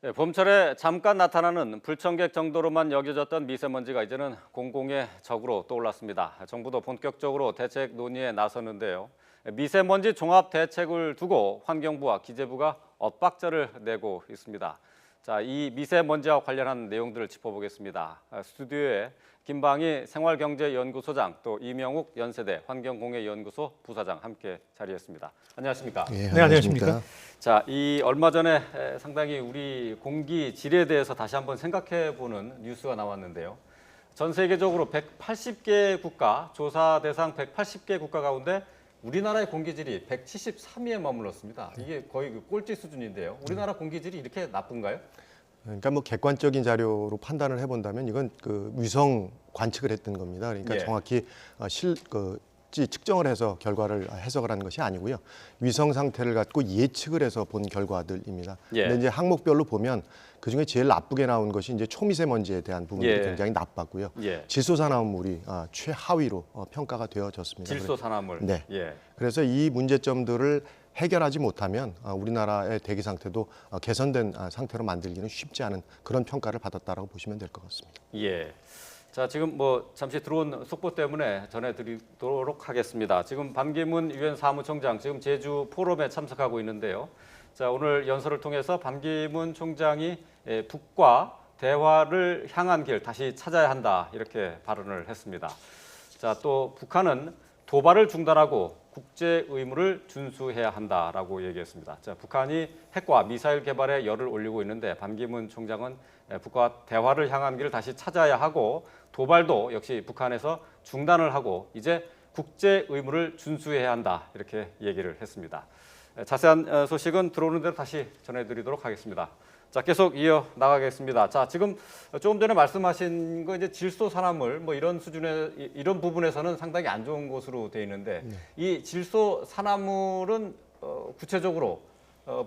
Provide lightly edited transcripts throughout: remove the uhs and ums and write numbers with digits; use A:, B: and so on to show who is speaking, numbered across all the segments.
A: 네, 봄철에 잠깐 나타나는 불청객 정도로만 여겨졌던 미세먼지가 이제는 공공의 적으로 떠올랐습니다. 정부도 본격적으로 대책 논의에 나섰는데요. 미세먼지 종합 대책을 두고 환경부와 기재부가 엇박자를 내고 있습니다. 자, 이 미세먼지와 관련한 내용들을 짚어보겠습니다. 스튜디오에 김방희 생활경제연구소장, 또 이명욱 연세대 환경공해연구소 부사장 함께 자리했습니다. 안녕하십니까?
B: 예,
C: 네, 안녕하십니까?
A: 자, 이 얼마 전에 상당히 우리 공기 질에 대해서 다시 한번 생각해보는 뉴스가 나왔는데요. 전 세계적으로 180개 국가, 조사 대상 180개 국가 가운데 우리나라의 공기질이 173위에 머물렀습니다. 이게 거의 그 꼴찌 수준인데요. 우리나라 공기질이 이렇게 나쁜가요?
B: 그러니까 뭐 객관적인 자료로 판단을 해본다면 이건 그 위성 관측을 했던 겁니다. 그러니까
A: 예.
B: 정확히 측정을 해서 결과를 해석을 하는 것이 아니고요. 위성 상태를 갖고 예측을 해서 본 결과들입니다.
A: 예.
B: 근데 이제 항목별로 보면 그 중에 제일 나쁘게 나온 것이 이제 초미세먼지에 대한 부분들이
A: 예.
B: 굉장히 나빴고요.
A: 예.
B: 질소산화물이 최하위로 평가가 되어졌습니다.
A: 질소산화물.
B: 네.
A: 예.
B: 그래서 이 문제점들을 해결하지 못하면 우리나라의 대기 상태도 개선된 상태로 만들기는 쉽지 않은 그런 평가를 받았다라고 보시면 될 것 같습니다.
A: 예. 자, 지금 뭐 잠시 들어온 속보 때문에 전해드리도록 하겠습니다. 지금 반기문 유엔 사무총장 지금 제주 포럼에 참석하고 있는데요. 자, 오늘 연설을 통해서 반기문 총장이 북과 대화를 향한 길 다시 찾아야 한다 이렇게 발언을 했습니다. 자, 또 북한은 도발을 중단하고 국제 의무를 준수해야 한다라고 얘기했습니다. 자, 북한이 핵과 미사일 개발에 열을 올리고 있는데 반기문 총장은 북과 대화를 향한 길을 다시 찾아야 하고 도발도 역시 북한에서 중단을 하고 이제 국제 의무를 준수해야 한다 이렇게 얘기를 했습니다. 자세한 소식은 들어오는 대로 다시 전해드리도록 하겠습니다. 자, 계속 이어 나가겠습니다. 자, 지금 조금 전에 말씀하신 거 이제 질소산화물 뭐 이런 수준의 이런 부분에서는 상당히 안 좋은 것으로 돼 있는데 이 질소산화물은 구체적으로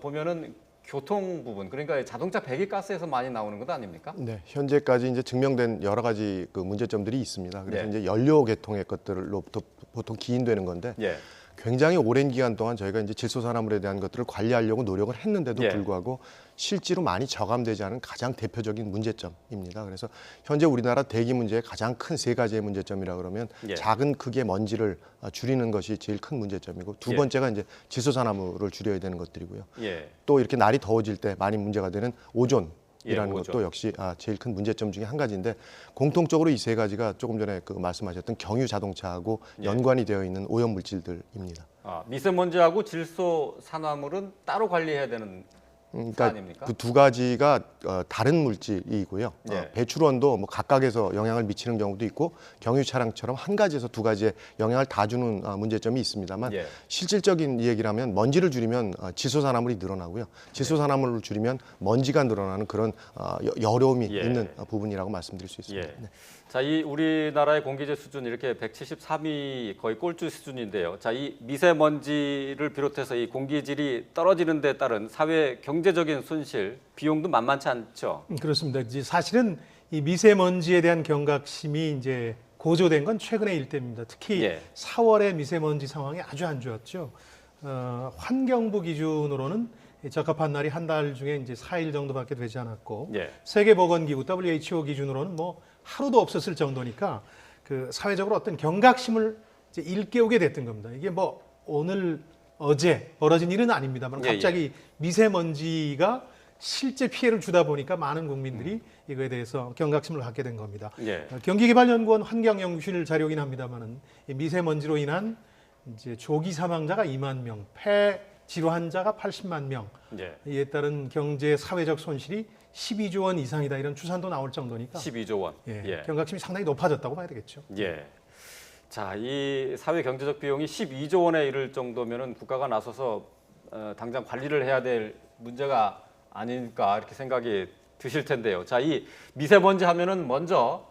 A: 보면은 교통 부분 그러니까 자동차 배기가스에서 많이 나오는 것 아닙니까?
B: 네, 현재까지 이제 증명된 여러 가지 그 문제점들이 있습니다. 그래서
A: 네.
B: 이제 연료 계통의 것들로부터 보통 기인되는 건데
A: 예.
B: 굉장히 오랜 기간 동안 저희가 이제 질소산화물에 대한 것들을 관리하려고 노력을 했는데도
A: 예.
B: 불구하고 실제로 많이 저감되지 않은 가장 대표적인 문제점입니다. 그래서 현재 우리나라 대기 문제의 가장 큰 세 가지의 문제점이라 그러면
A: 예.
B: 작은 크기의 먼지를 줄이는 것이 제일 큰 문제점이고 두
A: 예.
B: 번째가 이제 질소산화물을 줄여야 되는 것들이고요.
A: 예.
B: 또 이렇게 날이 더워질 때 많이 문제가 되는 오존 이라는
A: 예, 오존.
B: 것도 역시 제일 큰 문제점 중에 한 가지인데 공통적으로 이 세 가지가 조금 전에 그 말씀하셨던 경유 자동차하고
A: 예.
B: 연관이 되어 있는 오염 물질들입니다.
A: 미세먼지하고 질소산화물은 따로 관리해야 되는
B: 그러니까
A: 아닙니까?
B: 그 두 가지가 다른 물질이고요.
A: 예.
B: 배출원도 뭐 각각에서 영향을 미치는 경우도 있고 경유 차량처럼 한 가지에서 두 가지의 영향을 다 주는 문제점이 있습니다만
A: 예.
B: 실질적인 얘기라면 먼지를 줄이면 질소산화물이 늘어나고요. 질소산화물을 줄이면 먼지가 늘어나는 그런 어려움이
A: 예.
B: 있는 부분이라고 말씀드릴 수 있습니다.
A: 예.
B: 네.
A: 자, 이 우리나라의 공기질 수준 이렇게 173위 거의 꼴찌 수준인데요. 자, 이 미세먼지를 비롯해서 이 공기질이 떨어지는 데 따른 사회 경제적인 손실, 비용도 만만치 않죠.
C: 그렇습니다. 이제 사실은 이 미세먼지에 대한 경각심이 이제 고조된 건 최근의 일대입니다. 특히
A: 예.
C: 4월의 미세먼지 상황이 아주 안 좋았죠. 환경부 기준으로는 적합한 날이 한 달 중에 이제 4일 정도밖에 되지 않았고
A: 예.
C: 세계보건기구 WHO 기준으로는 뭐 하루도 없었을 정도니까 그 사회적으로 어떤 경각심을 이제 일깨우게 됐던 겁니다. 이게 뭐 오늘 어제 벌어진 일은 아닙니다만
A: 예,
C: 갑자기 미세먼지가 실제 피해를 주다 보니까 많은 국민들이 이거에 대해서 경각심을 갖게 된 겁니다.
A: 예.
C: 경기개발연구원 환경연구실 자료이긴 합니다만은 미세먼지로 인한 이제 조기 사망자가 2만 명, 폐 질환자가 80만 명,
A: 예.
C: 이에 따른 경제 사회적 손실이 12조 원 이상이다 이런 추산도 나올 정도니까
A: 12조 원.
C: 예, 경각심이 상당히 높아졌다고 봐야 되겠죠.
A: 예. 자, 이 사회 경제적 비용이 12조 원에 이를 정도면은 국가가 나서서 당장 관리를 해야 될 문제가 아닐까 이렇게 생각이 드실 텐데요. 자, 이 미세먼지 하면은 먼저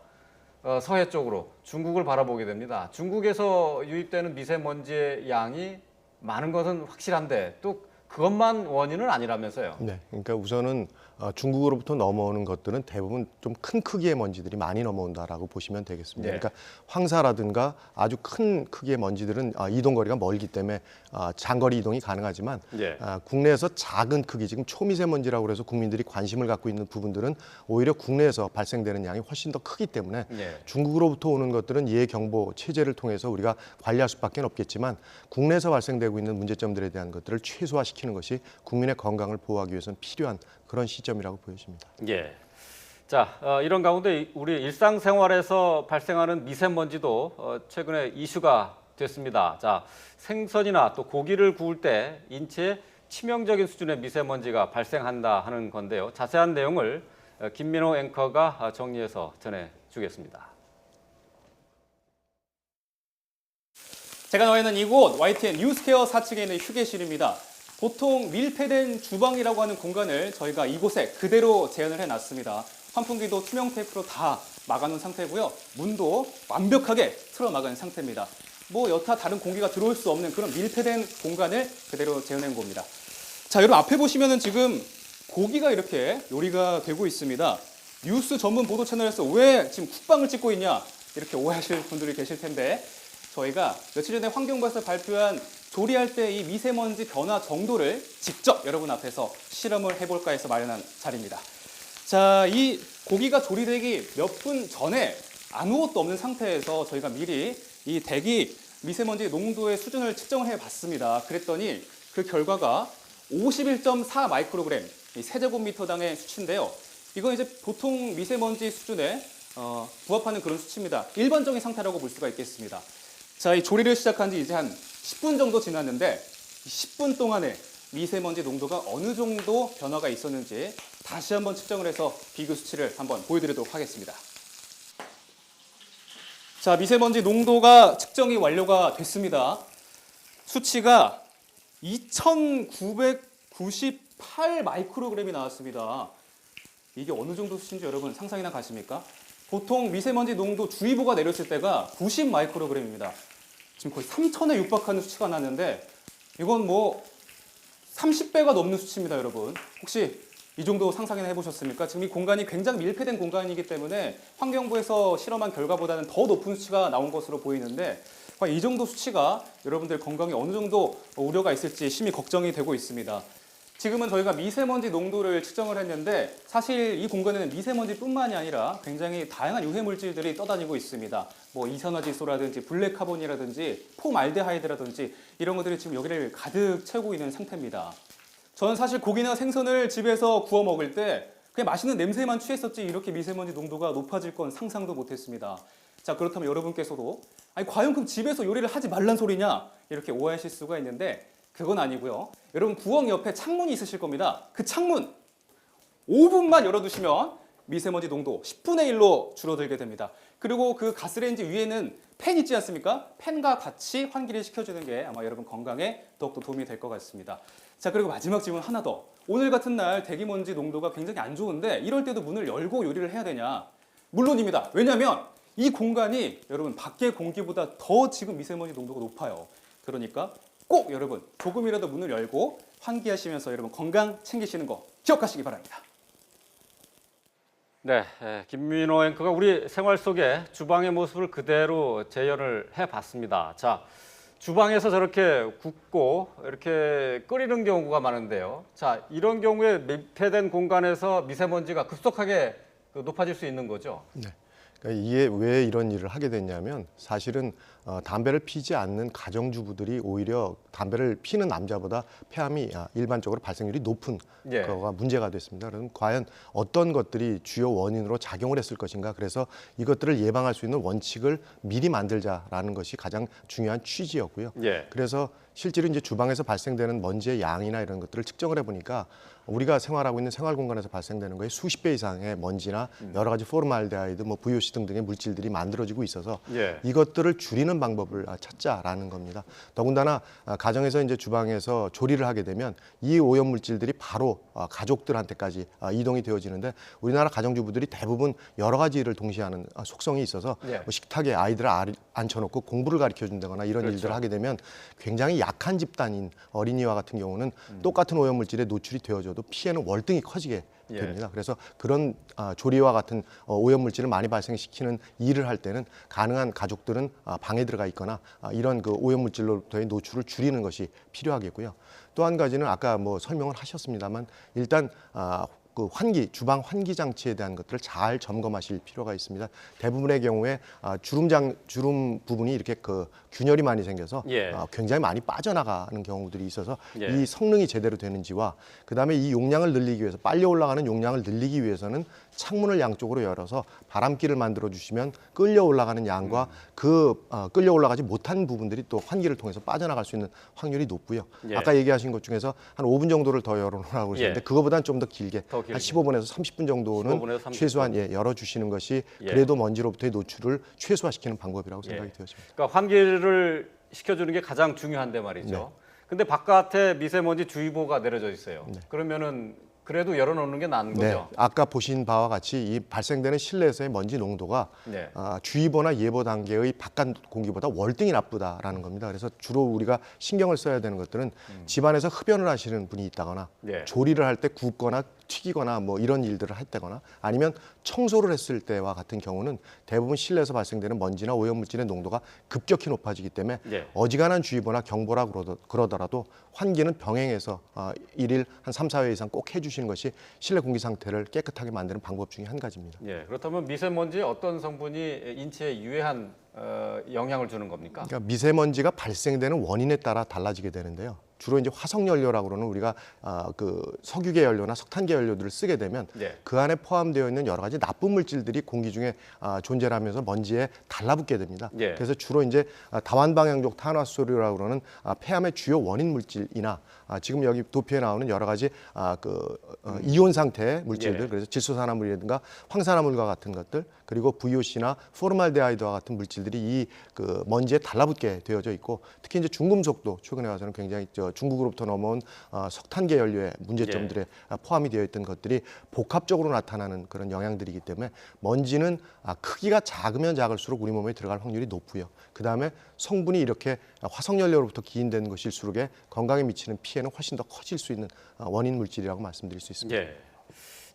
A: 서해 쪽으로 중국을 바라보게 됩니다. 중국에서 유입되는 미세먼지의 양이 많은 것은 확실한데 또 그것만 원인은 아니라면서요.
B: 네, 그러니까 우선은 중국으로부터 넘어오는 것들은 대부분 좀 큰 크기의 먼지들이 많이 넘어온다라고 보시면 되겠습니다.
A: 네.
B: 그러니까 황사라든가 아주 큰 크기의 먼지들은 이동 거리가 멀기 때문에 장거리 이동이 가능하지만
A: 예.
B: 국내에서 작은 크기, 지금 초미세먼지라고 해서 국민들이 관심을 갖고 있는 부분들은 오히려 국내에서 발생되는 양이 훨씬 더 크기 때문에
A: 예.
B: 중국으로부터 오는 것들은 예경보 체제를 통해서 우리가 관리할 수밖에 없겠지만 국내에서 발생되고 있는 문제점들에 대한 것들을 최소화시키는 것이 국민의 건강을 보호하기 위해서는 필요한 그런 시점이라고 보여집니다.
A: 예. 자, 이런 가운데 우리 일상생활에서 발생하는 미세먼지도 최근에 이슈가 됐습니다. 자, 생선이나 또 고기를 구울 때 인체에 치명적인 수준의 미세먼지가 발생한다 하는 건데요. 자세한 내용을 김민호 앵커가 정리해서 전해주겠습니다.
D: 제가 나와 있는 이곳 YTN 뉴스케어 4층에 있는 휴게실입니다. 보통 밀폐된 주방이라고 하는 공간을 저희가 이곳에 그대로 재현을 해놨습니다. 환풍기도 투명 테이프로 다 막아놓은 상태고요. 문도 완벽하게 틀어 막은 상태입니다. 뭐 여타 다른 공기가 들어올 수 없는 그런 밀폐된 공간을 그대로 재현한 겁니다. 자, 여러분 앞에 보시면은 지금 고기가 이렇게 요리가 되고 있습니다. 뉴스 전문 보도 채널에서 왜 지금 쿡방을 찍고 있냐 이렇게 오해하실 분들이 계실 텐데 저희가 며칠 전에 환경부에서 발표한 조리할 때 이 미세먼지 변화 정도를 직접 여러분 앞에서 실험을 해볼까 해서 마련한 자리입니다. 자, 이 고기가 조리되기 몇 분 전에 아무것도 없는 상태에서 저희가 미리 이 대기 미세먼지 농도의 수준을 측정을 해봤습니다. 그랬더니 그 결과가 51.4 마이크로그램, 이 세제곱미터당의 수치인데요. 이건 이제 보통 미세먼지 수준에 부합하는 그런 수치입니다. 일반적인 상태라고 볼 수가 있겠습니다. 자, 이 조리를 시작한 지 이제 한 10분 정도 지났는데 10분 동안에 미세먼지 농도가 어느 정도 변화가 있었는지 다시 한번 측정을 해서 비교 수치를 한번 보여드리도록 하겠습니다. 자, 미세먼지 농도가 측정이 완료가 됐습니다. 수치가 2998 마이크로그램이 나왔습니다. 이게 어느 정도 수치인지 여러분 상상이나 가십니까? 보통 미세먼지 농도 주의보가 내렸을 때가 90 마이크로그램입니다. 지금 거의 3,000에 육박하는 수치가 났는데 이건 뭐 30배가 넘는 수치입니다, 여러분. 혹시 이 정도 상상이나 해보셨습니까? 지금 이 공간이 굉장히 밀폐된 공간이기 때문에 환경부에서 실험한 결과보다는 더 높은 수치가 나온 것으로 보이는데 이 정도 수치가 여러분들 건강에 어느 정도 우려가 있을지 심히 걱정이 되고 있습니다. 지금은 저희가 미세먼지 농도를 측정을 했는데 사실 이 공간에는 미세먼지뿐만이 아니라 굉장히 다양한 유해 물질들이 떠다니고 있습니다. 뭐 이산화질소라든지 블랙카본이라든지 폼알데하이드라든지 이런 것들이 지금 여기를 가득 채우고 있는 상태입니다. 저는 사실 고기나 생선을 집에서 구워 먹을 때 그냥 맛있는 냄새만 취했었지 이렇게 미세먼지 농도가 높아질 건 상상도 못했습니다. 자, 그렇다면 여러분께서도 아니 과연 그럼 집에서 요리를 하지 말란 소리냐 이렇게 오해하실 수가 있는데 그건 아니고요. 여러분 부엌 옆에 창문이 있으실 겁니다. 그 창문 5분만 열어두시면 미세먼지 농도 10분의 1로 줄어들게 됩니다. 그리고 그 가스레인지 위에는 팬 있지 않습니까? 팬과 같이 환기를 시켜주는 게 아마 여러분 건강에 더욱더 도움이 될 것 같습니다. 자, 그리고 마지막 질문 하나 더. 오늘 같은 날 대기먼지 농도가 굉장히 안 좋은데 이럴 때도 문을 열고 요리를 해야 되냐? 물론입니다. 왜냐하면 이 공간이 여러분 밖의 공기보다 더 지금 미세먼지 농도가 높아요. 그러니까 꼭 여러분 조금이라도 문을 열고 환기하시면서 여러분 건강 챙기시는 거 기억하시기 바랍니다.
A: 네, 김민호 앵커가 우리 생활 속에 주방의 모습을 그대로 재현을 해봤습니다. 자, 주방에서 저렇게 굽고 이렇게 끓이는 경우가 많은데요. 자, 이런 경우에 밀폐된 공간에서 미세먼지가 급속하게 높아질 수 있는 거죠.
B: 네. 그러니까 이게 왜 이런 일을 하게 됐냐면 사실은 담배를 피지 않는 가정주부들이 오히려 담배를 피는 남자보다 폐암이 일반적으로 발생률이 높은
A: 예.
B: 거가 문제가 됐습니다. 그럼 과연 어떤 것들이 주요 원인으로 작용을 했을 것인가? 그래서 이것들을 예방할 수 있는 원칙을 미리 만들자라는 것이 가장 중요한 취지였고요.
A: 예.
B: 그래서 실제로 이제 주방에서 발생되는 먼지의 양이나 이런 것들을 측정을 해보니까 우리가 생활하고 있는 생활 공간에서 발생되는 거에 수십 배 이상의 먼지나 여러 가지 포름알데하이드, 뭐 VOC 등등의 물질들이 만들어지고 있어서
A: 예.
B: 이것들을 줄이는 방법을 찾자라는 겁니다. 더군다나 가정에서 이제 주방에서 조리를 하게 되면 이 오염 물질들이 바로 가족들한테까지 이동이 되어지는데 우리나라 가정주부들이 대부분 여러 가지 일을 동시에 하는 속성이 있어서
A: 예.
B: 뭐 식탁에 아이들을 앉혀놓고 공부를 가르쳐 준다거나 이런
A: 그렇죠.
B: 일들을 하게 되면 굉장히 약한 집단인 어린이와 같은 경우는 똑같은 오염 물질에 노출이 되어져도 있어도 피해는 월등히 커지게
A: 예.
B: 됩니다. 그래서 그런 조리와 같은 오염 물질을 많이 발생시키는 일을 할 때는 가능한 가족들은 방에 들어가 있거나 이런 그 오염 물질로부터의 노출을 줄이는 것이 필요하겠고요. 또 한 가지는 아까 뭐 설명을 하셨습니다만 일단 그 환기, 주방 환기 장치에 대한 것들을 잘 점검하실 필요가 있습니다. 대부분의 경우에 주름 부분이 이렇게 그 균열이 많이 생겨서
A: 예.
B: 굉장히 많이 빠져나가는 경우들이 있어서
A: 예.
B: 이 성능이 제대로 되는지와 그다음에 이 용량을 늘리기 위해서 빨리 올라가는 용량을 늘리기 위해서는 창문을 양쪽으로 열어서 바람기를 만들어 주시면 끌려 올라가는 양과 끌려 올라가지 못한 부분들이 또 환기를 통해서 빠져나갈 수 있는 확률이 높고요.
A: 예.
B: 아까 얘기하신 것 중에서 한 5분 정도를 더 열어놓으라고 그러셨는데
A: 예.
B: 그거보다는 좀 더 길게
A: 더 길게.
B: 한 15분에서 30분 정도는
A: 15분에서 30분.
B: 최소한 열어주시는 것이
A: 예.
B: 그래도 먼지로부터의 노출을 최소화시키는 방법이라고 생각이
A: 예.
B: 되어집니다.
A: 그러니까 환기를 시켜주는 게 가장 중요한데 말이죠.
B: 네.
A: 근데 바깥에 미세먼지 주의보가 내려져 있어요. 그러면은 그래도 열어놓는 게 나은
B: 네,
A: 거죠.
B: 아까 보신 바와 같이 이 발생되는 실내에서의 먼지 농도가
A: 네.
B: 주의보나 예보 단계의 바깥 공기보다 월등히 나쁘다라는 겁니다. 그래서 주로 우리가 신경을 써야 되는 것들은 집안에서 흡연을 하시는 분이 있다거나
A: 네.
B: 조리를 할 때 굽거나 튀기거나 뭐 이런 일들을 할 때거나 아니면 청소를 했을 때와 같은 경우는 대부분 실내에서 발생되는 먼지나 오염물질의 농도가 급격히 높아지기 때문에
A: 네.
B: 어지간한 주의보나 경보라 그러더라도 환기는 병행해서 일일 한 3, 4회 이상 꼭 해주시는 것이 실내 공기 상태를 깨끗하게 만드는 방법 중에 한 가지입니다.
A: 예, 그렇다면 미세먼지 어떤 성분이 인체에 유해한 영향을 주는 겁니까?
B: 그러니까 미세먼지가 발생되는 원인에 따라 달라지게 되는데요. 주로 이제 화석 연료라고 그러는 우리가 그 석유계 연료나 석탄계 연료들을 쓰게 되면
A: 네.
B: 그 안에 포함되어 있는 여러 가지 나쁜 물질들이 공기 중에 존재를 하면서 먼지에 달라붙게 됩니다.
A: 예.
B: 그래서 주로 이제 다완방향족 탄화수소라고 그러는 폐암의 주요 원인 물질이나 지금 여기 도표에 나오는 여러 가지 이온 상태의 물질들,
A: 예.
B: 그래서 질소산화물이라든가 황산화물과 같은 것들, 그리고 VOC나 포르말데하이드와 같은 물질들이 이 그 먼지에 달라붙게 되어져 있고, 특히 이제 중금속도 최근에 와서는 굉장히 중국으로부터 넘어온 석탄계 연료의 문제점들에 포함이 되어 있던 것들이 복합적으로 나타나는 그런 영향들이기 때문에 먼지는 크기가 작으면 작을수록 우리 몸에 들어갈 확률이 높고요. 그 다음에 성분이 이렇게 화석연료로부터 기인된 것일수록에 건강에 미치는 피해는 훨씬 더 커질 수 있는 원인 물질이라고 말씀드릴 수 있습니다.
A: 예.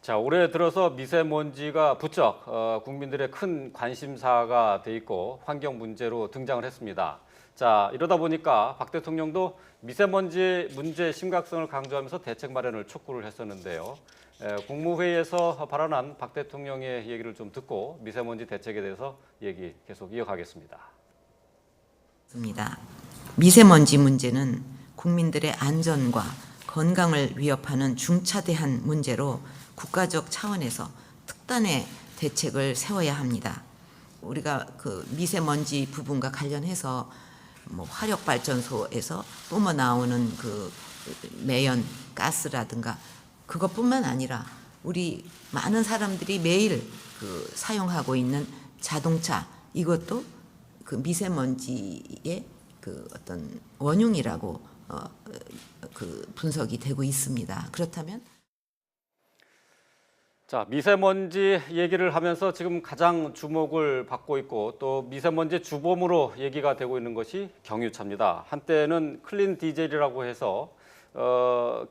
A: 자, 올해 들어서 미세먼지가 부쩍 국민들의 큰 관심사가 돼 있고 환경 문제로 등장을 했습니다. 자, 이러다 보니까 박 대통령도 미세먼지 문제 심각성을 강조하면서 대책 마련을 촉구를 했었는데요. 국무회의에서 발언한 박 대통령의 얘기를 좀 듣고 미세먼지 대책에 대해서 얘기 계속 이어가겠습니다.
E: 미세먼지 문제는 국민들의 안전과 건강을 위협하는 중차대한 문제로 국가적 차원에서 특단의 대책을 세워야 합니다. 우리가 그 미세먼지 부분과 관련해서 뭐 화력 발전소에서 뿜어 나오는 그 매연 가스라든가 그것뿐만 아니라 우리 많은 사람들이 매일 그 사용하고 있는 자동차 이것도 그 미세먼지의 그 어떤 원흉이라고 그 분석이 되고 있습니다. 그렇다면
A: 자, 미세먼지 얘기를 하면서 지금 가장 주목을 받고 있고 또 미세먼지 주범으로 얘기가 되고 있는 것이 경유차입니다. 한때는 클린 디젤이라고 해서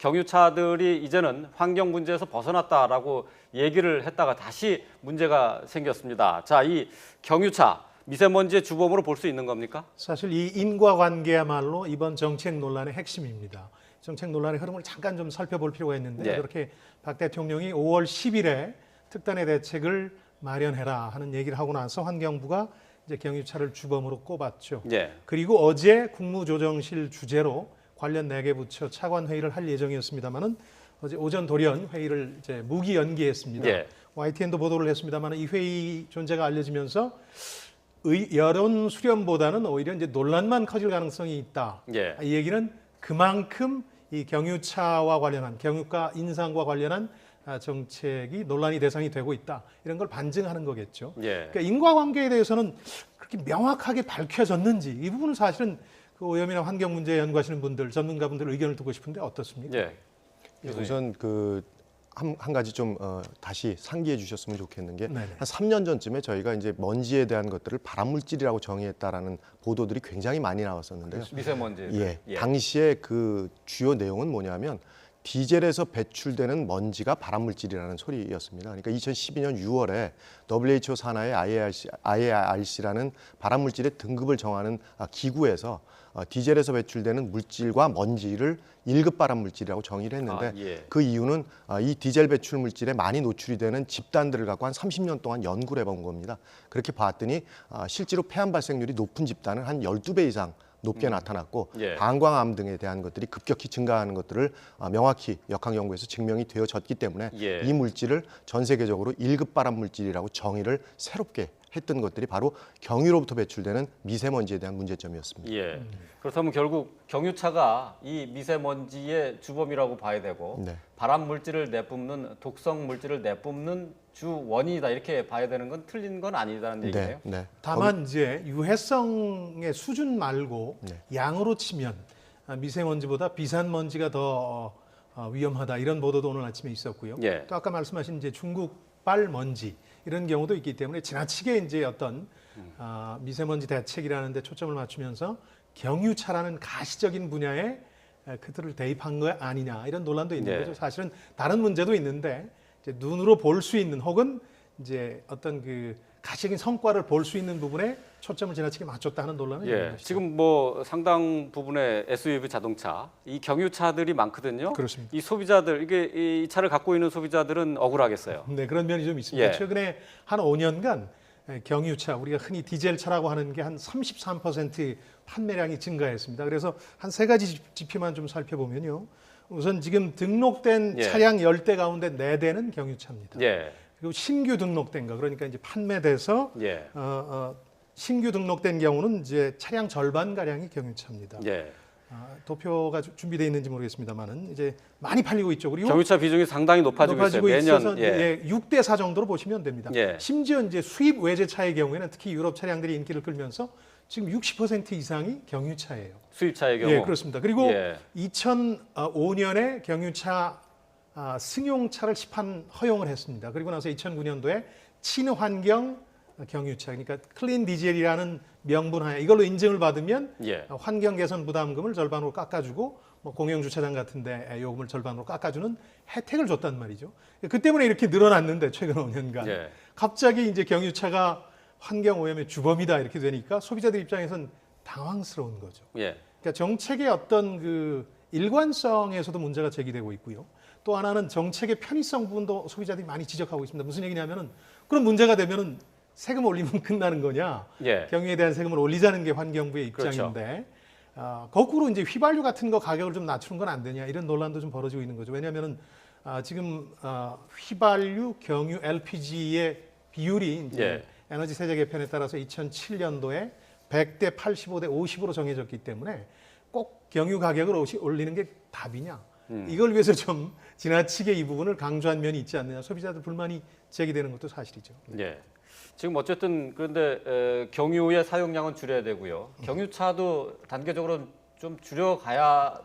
A: 경유차들이 이제는 환경 문제에서 벗어났다라고 얘기를 했다가 다시 문제가 생겼습니다. 자, 이 경유차 미세먼지의 주범으로 볼 수 있는 겁니까?
C: 사실 이 인과관계야말로 이번 정책 논란의 핵심입니다. 정책 논란의 흐름을 잠깐 좀 살펴볼 필요가 있는데
A: 네.
C: 그렇게 박 대통령이 5월 10일에 특단의 대책을 마련해라 하는 얘기를 하고 나서 환경부가 이제 경유차를 주범으로 꼽았죠.
A: 네.
C: 그리고 어제 국무조정실 주재로 관련 4개 부처 차관 회의를 할 예정이었습니다만은 어제 오전 돌연 회의를 이제 무기 연기했습니다.
A: 네.
C: YTN도 보도를 했습니다만 이 회의 존재가 알려지면서 여론 수렴보다는 오히려 이제 논란만 커질 가능성이 있다.
A: 예.
C: 이 얘기는 그만큼 이 경유차와 관련한 경유가 인상과 관련한 정책이 논란이 대상이 되고 있다. 이런 걸 반증하는 거겠죠.
A: 예.
C: 그러니까 인과관계에 대해서는 그렇게 명확하게 밝혀졌는지 이 부분은 사실은 그 오염이나 환경 문제에 연구하시는 분들, 전문가분들 의견을 듣고 싶은데 어떻습니까?
A: 예.
B: 우선 한 가지 좀 다시 상기해 주셨으면 좋겠는 게
C: 네네.
B: 한 3년 전쯤에 저희가 이제 먼지에 대한 것들을 발암물질이라고 정의했다라는 보도들이 굉장히 많이 나왔었는데요.
A: 미세먼지.
B: 예, 당시에 그 주요 내용은 뭐냐면 디젤에서 배출되는 먼지가 발암물질이라는 소리였습니다. 그러니까 2012년 6월에 WHO 산하의 IARC라는 발암물질의 등급을 정하는 기구에서 디젤에서 배출되는 물질과 먼지를 1급 발암물질이라고 정의를 했는데
A: 예.
B: 그 이유는 이 디젤 배출 물질에 많이 노출이 되는 집단들을 갖고 한 30년 동안 연구를 해본 겁니다. 그렇게 봤더니 실제로 폐암 발생률이 높은 집단은 한 12배 이상 높게 나타났고
A: 예.
B: 방광암 등에 대한 것들이 급격히 증가하는 것들을 명확히 역학 연구에서 증명이 되어졌기 때문에
A: 예.
B: 이 물질을 전 세계적으로 1급 발암 물질이라고 정의를 새롭게 했던 것들이 바로 경유로부터 배출되는 미세먼지에 대한 문제점이었습니다.
A: 예. 그렇다면 결국 경유차가 이 미세먼지의 주범이라고 봐야 되고
B: 네.
A: 발암 물질을 내뿜는 독성 물질을 내뿜는 주 원인이다 이렇게 봐야 되는 건 틀린 건 아니다는 얘기네요.
B: 네.
C: 다만 이제 유해성의 수준 말고
B: 네.
C: 양으로 치면 미세먼지보다 비산먼지가 더 위험하다 이런 보도도 오늘 아침에 있었고요.
A: 예.
C: 또 아까 말씀하신 이제 중국발 먼지 이런 경우도 있기 때문에 지나치게 이제 어떤 미세먼지 대책이라는 데 초점을 맞추면서 경유차라는 가시적인 분야에 그들을 대입한 거 아니냐 이런 논란도 있는
A: 네.
C: 거죠. 사실은 다른 문제도 있는데 이제 눈으로 볼 수 있는 혹은 이제 어떤 그 가시적인 성과를 볼 수 있는 부분에 초점을 지나치게 맞췄다 하는 논란은 있는
A: 예.
C: 것이죠.
A: 지금 뭐 상당 부분의 SUV 자동차, 이 경유차들이 많거든요.
C: 그렇습니다.
A: 이 소비자들 이게 이 차를 갖고 있는 소비자들은 억울하겠어요.
C: 네, 그런 면이 좀 있습니다.
A: 예.
C: 최근에 한 5년간 경유차, 우리가 흔히 디젤차라고 하는 게 한 33% 판매량이 증가했습니다. 그래서 한 세 가지 지표만 좀 살펴보면요. 우선 지금 등록된
A: 예.
C: 차량 10대 가운데 4대는 경유차입니다.
A: 예.
C: 그리고 신규 등록된 거, 그러니까 이제 판매돼서
A: 예.
C: 신규 등록된 경우는 이제 차량 절반 가량이 경유차입니다.
A: 예.
C: 도표가 준비되어 있는지 모르겠습니다만은 이제 많이 팔리고 있죠. 그리고
A: 경유차 비중이 상당히 높아지고 있어요. 매년
C: 있어서 예. 6대 4 정도로 보시면 됩니다.
A: 예.
C: 심지어 이제 수입 외제차의 경우에는 특히 유럽 차량들이 인기를 끌면서 지금 60% 이상이 경유차예요.
A: 수입차의 경우.
C: 예, 그렇습니다. 그리고
A: 예.
C: 2005년에 경유차 승용차를 시판 허용을 했습니다. 그리고 나서 2009년도에 친환경 경유차, 그러니까 클린 디젤이라는 명분 하에 이걸로 인증을 받으면
A: 예.
C: 환경 개선 부담금을 절반으로 깎아주고 뭐 공영 주차장 같은데 요금을 절반으로 깎아주는 혜택을 줬단 말이죠. 그 때문에 이렇게 늘어났는데 최근 5년간
A: 예.
C: 갑자기 이제 경유차가 환경 오염의 주범이다 이렇게 되니까 소비자들 입장에선 당황스러운 거죠.
A: 예.
C: 그러니까 정책의 어떤 그 일관성에서도 문제가 제기되고 있고요. 또 하나는 정책의 편의성 부분도 소비자들이 많이 지적하고 있습니다. 무슨 얘기냐면은 그런 문제가 되면은 세금 올리면 끝나는 거냐?
A: 예.
C: 경유에 대한 세금을 올리자는 게 환경부의 입장인데 거꾸로 이제 휘발유 같은 거 가격을 좀 낮추는 건 안 되냐 이런 논란도 좀 벌어지고 있는 거죠. 왜냐하면은 지금 휘발유, 경유, LPG의 비율이 이제
A: 예.
C: 에너지 세제 개편에 따라서 2007년도에 100대 85대 50으로 정해졌기 때문에 꼭 경유 가격을 올리는 게 답이냐? 이걸 위해서 좀 지나치게 이 부분을 강조한 면이 있지 않느냐. 소비자들 불만이 제기되는 것도 사실이죠.
A: 예. 지금 어쨌든 그런데 경유의 사용량은 줄여야 되고요. 경유차도 단계적으로 좀 줄여가야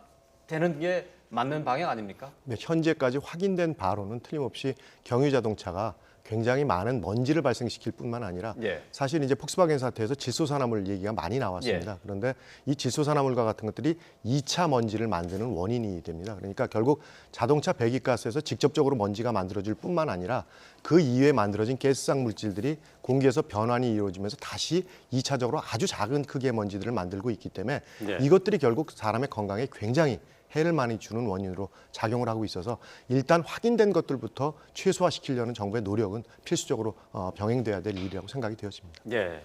A: 되는 게 맞는 방향 아닙니까?
B: 네, 현재까지 확인된 바로는 틀림없이 경유 자동차가 굉장히 많은 먼지를 발생시킬 뿐만 아니라
A: 예.
B: 사실 이제 폭스바겐 사태에서 질소산화물 얘기가 많이 나왔습니다. 그런데 이 질소산화물과 같은 것들이 2차 먼지를 만드는 원인이 됩니다. 그러니까 결국 자동차 배기가스에서 직접적으로 먼지가 만들어질 뿐만 아니라 그 이외에 만들어진 가스상 물질들이 공기에서 변환이 이루어지면서 다시 2차적으로 아주 작은 크기의 먼지들을 만들고 있기 때문에
A: 예.
B: 이것들이 결국 사람의 건강에 굉장히 해를 많이 주는 원인으로 작용을 하고 있어서 일단 확인된 것들부터 최소화시키려는 정부의 노력은 필수적으로 병행돼야 될 일이라고 생각이 되었습니다.
A: 예.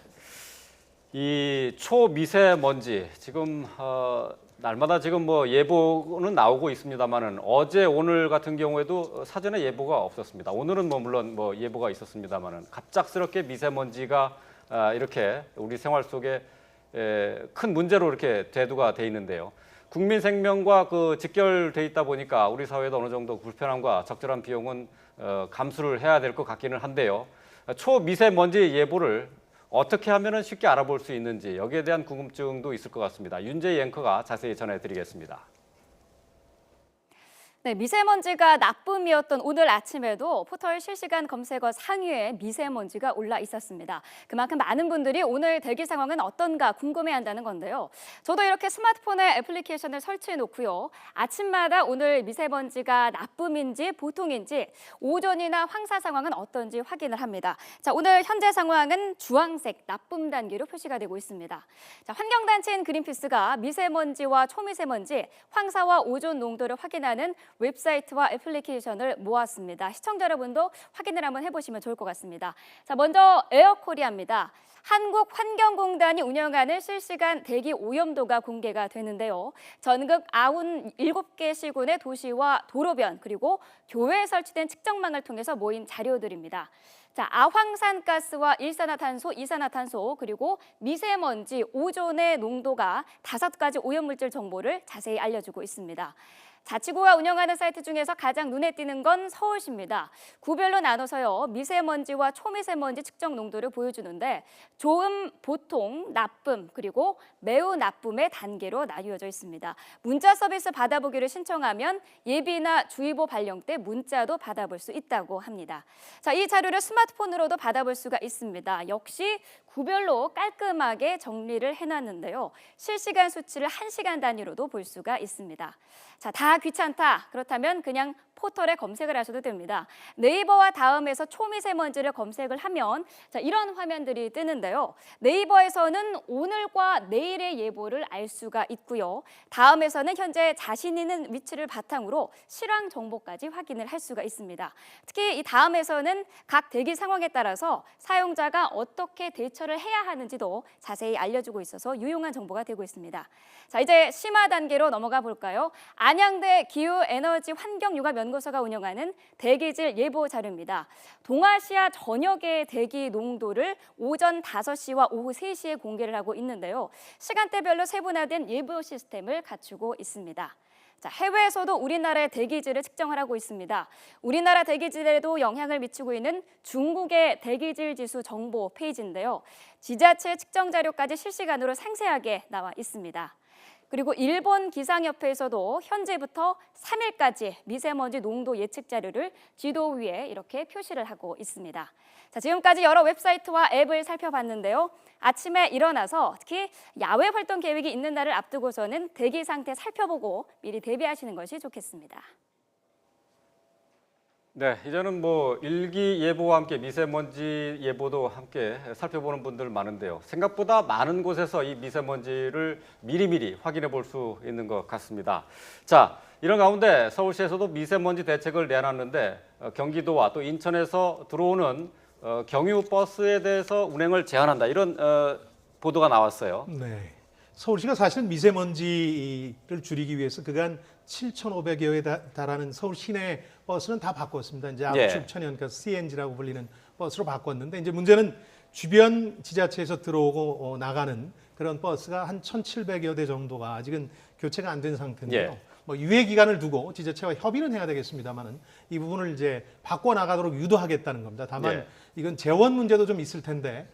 A: 이 초미세먼지 지금 날마다 지금 뭐 예보는 나오고 있습니다만은 어제 오늘 같은 경우에도 사전에 예보가 없었습니다. 오늘은 뭐 물론 뭐 예보가 있었습니다만은 갑작스럽게 미세먼지가 이렇게 우리 생활 속에 큰 문제로 이렇게 대두가 돼 있는데요. 국민 생명과 그 직결돼 있다 보니까 우리 사회도 어느 정도 불편함과 적절한 비용은 감수를 해야 될 것 같기는 한데요. 초미세먼지 예보를 어떻게 하면 쉽게 알아볼 수 있는지 여기에 대한 궁금증도 있을 것 같습니다. 윤재희 앵커가 자세히 전해드리겠습니다.
F: 네, 미세먼지가 나쁨이었던 오늘 아침에도 포털 실시간 검색어 상위에 미세먼지가 올라 있었습니다. 그만큼 많은 분들이 오늘 대기 상황은 어떤가 궁금해한다는 건데요. 저도 이렇게 스마트폰에 애플리케이션을 설치해 놓고요. 아침마다 오늘 미세먼지가 나쁨인지 보통인지 오존이나 황사 상황은 어떤지 확인을 합니다. 자, 오늘 현재 상황은 주황색 나쁨 단계로 표시가 되고 있습니다. 자, 환경단체인 그린피스가 미세먼지와 초미세먼지, 황사와 오존 농도를 확인하는 웹사이트와 애플리케이션을 모았습니다. 시청자 여러분도 확인을 한번 해보시면 좋을 것 같습니다. 자, 먼저 에어코리아입니다. 한국환경공단이 운영하는 실시간 대기 오염도가 공개가 되는데요. 전국 97개 시군의 도시와 도로변 그리고 교외에 설치된 측정망을 통해서 모인 자료들입니다. 자, 아황산가스와 일산화탄소, 이산화탄소 그리고 미세먼지, 오존의 농도가 5가지 오염물질 정보를 자세히 알려주고 있습니다. 자치구가 운영하는 사이트 중에서 가장 눈에 띄는 건 서울시입니다. 구별로 나눠서요. 미세먼지와 초미세먼지 측정 농도를 보여주는데 좋음, 보통, 나쁨, 그리고 매우 나쁨의 단계로 나뉘어져 있습니다. 문자 서비스 받아보기를 신청하면 예비나 주의보 발령 때 문자도 받아볼 수 있다고 합니다. 자, 이 자료를 스마트폰으로도 받아볼 수가 있습니다. 역시 구별로 깔끔하게 정리를 해놨는데요. 실시간 수치를 1시간 단위로도 볼 수가 있습니다. 자, 다 귀찮다. 그렇다면 그냥 포털에 검색을 하셔도 됩니다. 네이버와 다음에서 초미세먼지를 검색을 하면 자, 이런 화면들이 뜨는데요. 네이버에서는 오늘과 내일의 예보를 알 수가 있고요. 다음에서는 현재 자신 있는 위치를 바탕으로 실황 정보까지 확인을 할 수가 있습니다. 특히 이 다음에서는 각 대기 상황에 따라서 사용자가 어떻게 대처를 해야 하는지도 자세히 알려주고 있어서 유용한 정보가 되고 있습니다. 자, 이제 심화 단계로 넘어가 볼까요? 안양대 기후에너지환경융합연구소가 운영하는 대기질 예보 자료입니다. 동아시아 전역의 대기 농도를 오전 5시와 오후 3시에 공개를 하고 있는데요. 시간대별로 세분화된 예보 시스템을 갖추고 있습니다. 자, 해외에서도 우리나라의 대기질을 측정을 하고 있습니다. 우리나라 대기질에도 영향을 미치고 있는 중국의 대기질 지수 정보 페이지인데요. 지자체 측정 자료까지 실시간으로 상세하게 나와 있습니다. 그리고 일본 기상협회에서도 현재부터 3일까지 미세먼지 농도 예측 자료를 지도 위에 이렇게 표시를 하고 있습니다. 자, 지금까지 여러 웹사이트와 앱을 살펴봤는데요. 아침에 일어나서 특히 야외 활동 계획이 있는 날을 앞두고서는 대기 상태 살펴보고 미리 대비하시는 것이 좋겠습니다.
A: 네, 이제는 뭐 일기예보와 함께 미세먼지 예보도 함께 살펴보는 분들 많은데요. 생각보다 많은 곳에서 이 미세먼지를 미리미리 확인해 볼 수 있는 것 같습니다. 자, 이런 가운데 서울시에서도 미세먼지 대책을 내놨는데 경기도와 또 인천에서 들어오는 경유 버스에 대해서 운행을 제한한다. 이런 보도가 나왔어요.
C: 네. 서울시가 사실은 미세먼지를 줄이기 위해서 그간 7,500여에 달하는 서울 시내 버스는 다 바꿨습니다. 이제 압축 천연, 그러니까 CNG라고 불리는 버스로 바꿨는데 이제 문제는 주변 지자체에서 들어오고 나가는 그런 버스가 한 1,700여 대 정도가 아직은 교체가 안 된 상태인데요. 뭐 유예 기간을 두고 지자체와 협의는 해야 되겠습니다만은 이 부분을 이제 바꿔 나가도록 유도하겠다는 겁니다. 다만 이건 재원 문제도 좀 있을 텐데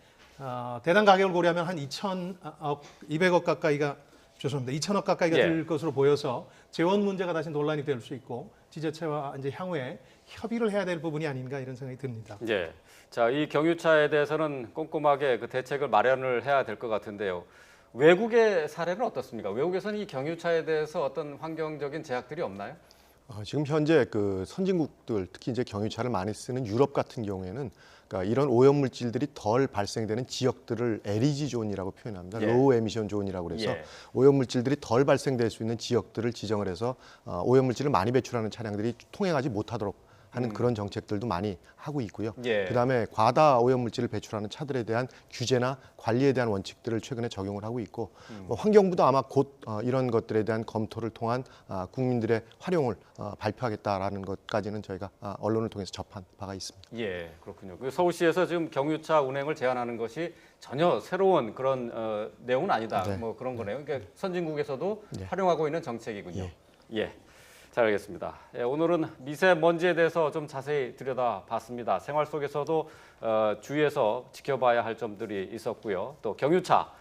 C: 대당 가격을 고려하면 한 2,200억 가까이가 죄송합니다. 2천억 가까이가 들 것으로 보여서 재원 문제가 다시 논란이 될 수 있고 지자체와 이제 향후에 협의를 해야 될 부분이 아닌가 이런 생각이 듭니다.
A: 예. 자, 이 경유차에 대해서는 꼼꼼하게 그 대책을 마련을 해야 될 것 같은데요. 외국의 사례는 어떻습니까? 외국에서는 이 경유차에 대해서 어떤 환경적인 제약들이 없나요?
B: 지금 현재 그 선진국들 특히 이제 경유차를 많이 쓰는 유럽 같은 경우에는 그러니까 이런 오염 물질들이 덜 발생되는 지역들을 LEG 존이라고 표현합니다. 로우 에미션 존이라고 그래서 오염 물질들이 덜 발생될 수 있는 지역들을 지정을 해서 오염 물질을 많이 배출하는 차량들이 통행하지 못하도록 하는 그런 정책들도 많이 하고 있고요. 그다음에 과다 오염 물질을 배출하는 차들에 대한 규제나 관리에 대한 원칙들을 최근에 적용을 하고 있고 환경부도 아마 곧 이런 것들에 대한 검토를 통한 국민들의 활용을 발표하겠다라는 것까지는 저희가 언론을 통해서 접한 바가 있습니다.
A: 예, 그렇군요. 그 서울시에서 지금 경유차 운행을 제한하는 것이 전혀 새로운 그런 내용은 아니다. 뭐 그런 거네요. 그러니까 선진국에서도 활용하고 있는 정책이군요. 예. 잘 알겠습니다. 예, 오늘은 미세먼지에 대해서 좀 자세히 들여다봤습니다. 생활 속에서도 주의해서 지켜봐야 할 점들이 있었고요. 또 경유차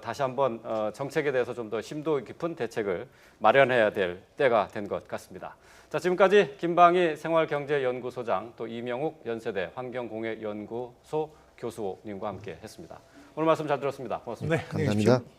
A: 다시 한번 정책에 대해서 좀 더 심도 깊은 대책을 마련해야 될 때가 된 것 같습니다. 자, 지금까지 김방희 생활경제연구소장 또 이명욱 연세대 환경공해연구소 교수님과 함께 했습니다. 오늘 말씀 잘 들었습니다. 고맙습니다.
C: 네, 안녕히 계십시오.
B: 감사합니다.